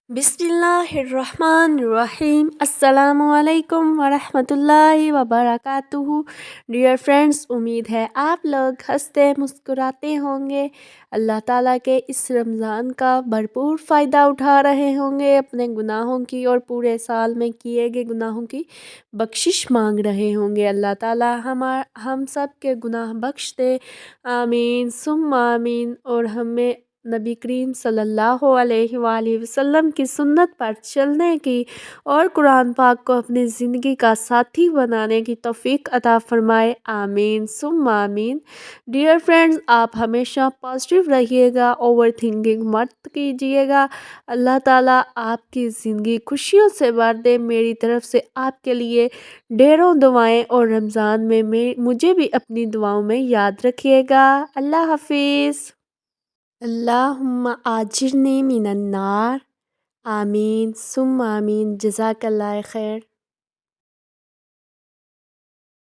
बिस्मिल्लाहिर्रहमानिर्रहीम अस्सलामु अलैकुम वरहमतुल्लाहि वबरकातुहू। डियर फ्रेंड्स, उम्मीद है आप लोग हंसते मुस्कुराते होंगे, अल्लाह ताला के इस रमज़ान का भरपूर फ़ायदा उठा रहे होंगे, अपने गुनाहों की और पूरे साल में किए गए गुनाहों की बख्शिश मांग रहे होंगे। अल्लाह ताला हम सब के गुनाह बख्श दे, आमीन सुम्मा आमीन। और हमें नबी करीम सल्लल्लाहु अलैहि वसल्लम की सुन्नत पर चलने की और कुरान पाक को अपनी ज़िंदगी का साथी बनाने की तौफीक अता फ़रमाए, आमीन सुम्मा आमीन। डियर फ्रेंड्स, आप हमेशा पॉजिटिव रहिएगा, ओवर थिंकिंग मत कीजिएगा। अल्लाह ताला आपकी ज़िंदगी खुशियों से भर दे। मेरी तरफ से आपके लिए ढेरों दुआएं, और रमज़ान में मुझे भी अपनी दुआओं में याद रखिएगा। अल्लाह हाफिज़। अल्लाहुम्मा आजिरनी मिनन्नार, आमीन सुम्मा आमीन। जज़ाकल्लाह खैर।